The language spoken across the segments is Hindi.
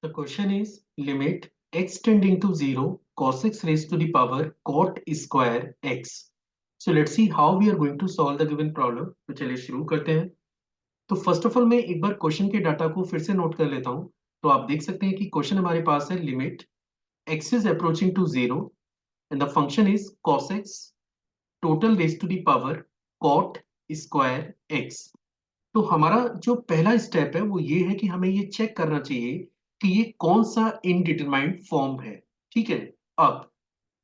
The question is limit x tending to 0 cos x raised to the power cot square x. So let's see how we are going to solve the given problem. तो चलिए शुरू करते हैं। तो फर्स्ट ऑफ ऑल मैं एक बार क्वेश्चन के डाटा को फिर से नोट कर लेता हूं। तो आप देख सकते हैं कि क्वेश्चन हमारे पास है limit x is approaching to 0 and the function is cos x total raised to the power cot square x। तो हमारा जो पहला स्टेप है वो ये है कि हमें ये चेक करना चाहिए कि ये कौन सा इनडिटरमाइंड फॉर्म है। ठीक है। अब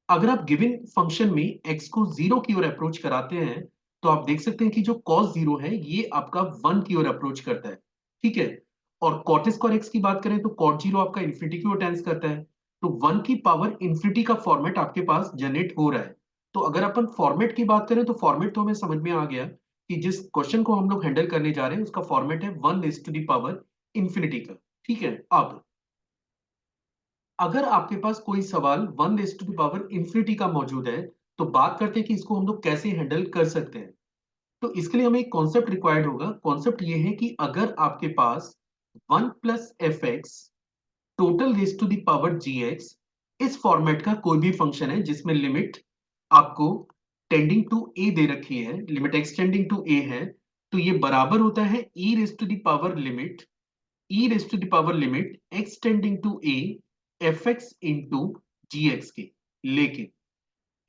अगर आप गिवन फंक्शन में x को 0 की ओर अप्रोच कराते हैं तो आप देख सकते हैं कि जो cos 0 है ये आपका 1 की ओर अप्रोच करता है। ठीक है। और cot स्क्वायर x की बात करें तो cot 0 आपका इन्फिनिटी की ओर टेंस करता है। तो 1 की पावर इन्फिनिटी का फॉर्मेट आपके पास जनरेट हो रहा है। तो अगर अपन फॉर्मेट की बात करें तो फॉर्मेट तो हमें समझ में आ गया कि जिस क्वेश्चन को हम लोग हैंडल करने जा रहे हैं उसका फॉर्मेट है 1 raise to the power infinity का। ठीक है। अब अगर आपके पास कोई सवाल 1 raise to the power infinity का मौजूद है तो बात करते हैं कि इसको हम लोग कैसे हैंडल कर सकते हैं। तो इसके लिए हमें एक कॉन्सेप्ट रिक्वायर्ड होगा। कॉन्सेप्ट ये है कि अगर आपके पास 1 plus f x total raise to the power g x इस फॉर्मेट का कोई भी फंक्शन है जिसमें लिमिट आपको टेंडिंग टू ए दे रखी है, limit x tending to a है, तो ये बराबर होता है e raise to the power limit e raise to the power limit x टेंडिंग टू a fx into gx के। लेकिन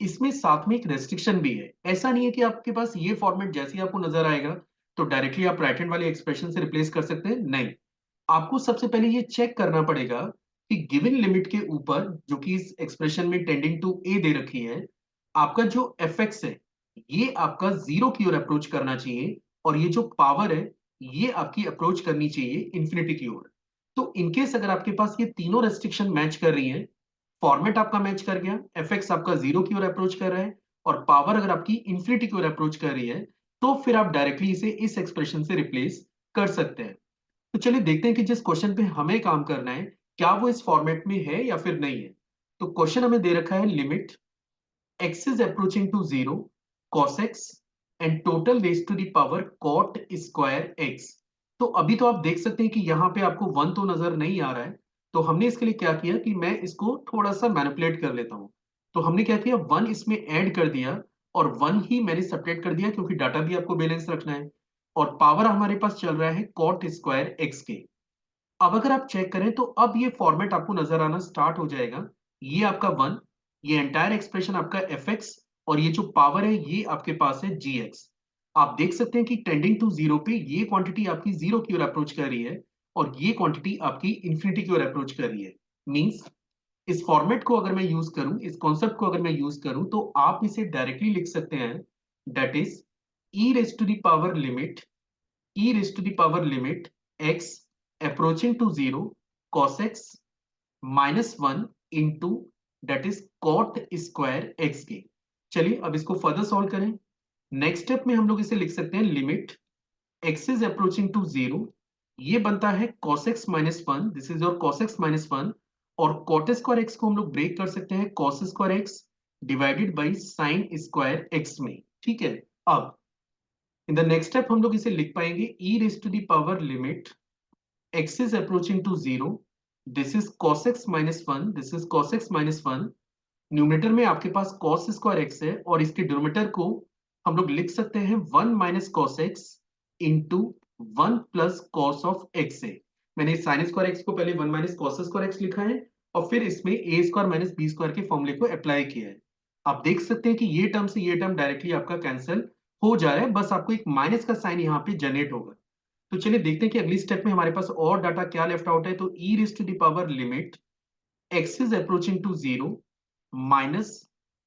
इसमें साथ में एक रेस्ट्रिक्शन भी है। ऐसा नहीं है कि आपके पास ये फॉर्मेट जैसे ही आपको नजर आएगा तो डायरेक्टली आप राइट हैंड वाले एक्सप्रेशन से रिप्लेस कर सकते हैं। नहीं, आपको सबसे पहले ये चेक करना पड़ेगा कि गिवन लिमिट के ऊपर जो कि इस एक्सप्रेशन में टेंडिंग टू ए दे रखी है, आपका जो fx है ये आपका 0 की ओर अप्रोच करना चाहिए और ये जो पावर है ये आपकी अप्रोच करनी चाहिए इंफिनिटी की ओर। तो इनकेस अगर आपके पास ये तीनों रेस्ट्रिक्शन मैच कर रही हैं, फॉर्मेट आपका मैच कर गया, fx आपका 0 की ओर अप्रोच कर रहा है और पावर अगर आपकी इंफिनिटी की ओर अप्रोच कर रही है, तो फिर आप डायरेक्टली इसे इस एक्सप्रेशन से रिप्लेस कर सकते हैं। तो चलिए देखते हैं कि जिस क्वेश्चन पे हमें काम करना है क्या वो इस फॉर्मेट में है या फिर नहीं है। तो क्वेश्चन हमें दे रखा है limit x is approaching to 0 cos x and total raised to the power cot square x। तो अभी तो आप देख सकते हैं कि यहाँ पे आपको 1 तो नजर नहीं आ रहा है। तो हमने इसके लिए क्या किया कि मैं इसको थोड़ा सा मैनिपुलेट कर लेता हूँ। तो हमने क्या किया 1 इसमें ऐड कर दिया और 1 ही मैंने सेपरेट कर दिया क्योंकि डाटा भी आपको बैलेंस रखना है। और पावर हमारे पास चल रहा है cot स्क्वायर x के। अब अगर आप चेक करें तो अब ये फॉर्मेट आपको नजर आना स्टार्ट हो जाएगा। ये आपका 1, ये एंटायर एक्सप्रेशन आपका एफ एक्स और ये जो पावर है ये आपके पास है जी एक्स। आप देख सकते हैं कि टेंडिंग टू 0 पे ये क्वांटिटी आपकी 0 की ओर अप्रोच कर रही है और ये क्वांटिटी आपकी इंफिनिटी की ओर अप्रोच कर रही है। मींस इस फॉर्मेट को अगर मैं यूज करूं, इस कॉन्सेप्ट को अगर मैं यूज करूं तो आप इसे डायरेक्टली लिख सकते हैं। That is e raise to the power limit e raised to the power limit x approaching to 0 cos x minus 1 into that is cot square x के। चलिए अब इसको फर्दर सॉल्व करें। नेक्स्ट स्टेप में हम लोग इसे लिख सकते हैं limit x is approaching to 0, ये बनता है cos x minus 1, this is your cos x minus 1 और cot square x को हम लोग ब्रेक कर सकते हैं cos square x divided by sin square x में। ठीक है। अब इन द नेक्स्ट स्टेप हम लोग इसे लिख पाएंगे e raise to the power limit x is approaching to 0, this is cos x minus 1, this is cos x minus 1। Numerator में आपके पास cos स्क्वायर x है और इसके डिनोमिनेटर को हम लोग लिख सकते हैं 1 minus cos x into 1 plus cos of x से। मैंने sin स्क्वायर x को पहले 1 माइनस cos स्क्वायर x लिखा है और फिर इसमें a square minus b square के फॉर्मूले को अप्लाई किया है। आप देख सकते हैं कि ये टर्म से ये टर्म डायरेक्टली आपका कैंसिल हो जा रहा है, बस आपको एक माइनस का साइन यहाँ पे जनरेट होगा। तो चलिए देखते हैं कि अगली स्टेप में हमारे पास और डाटा क्या लेफ्ट आउट है। तो e raise to the power limit x is approaching to 0 minus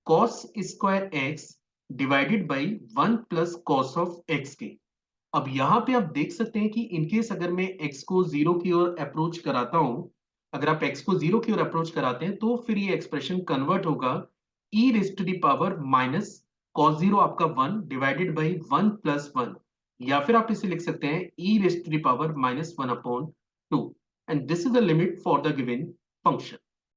cos square x divided by 1 plus cos of x के। अब यहाँ पे आप देख सकते हैं कि इनकेस अगर मैं x को 0 की ओर अप्रोच कराता हूं, अगर आप x को 0 की ओर अप्रोच कराते हैं तो फिर ये एक्सप्रेशन कन्वर्ट होगा e raise to the power minus cos 0 आपका 1 डिवाइडेड बाई 1 प्लस 1, या फिर आप इसे लिख सकते हैं e raise to the power minus 1 upon 2 and this is the limit for the given function.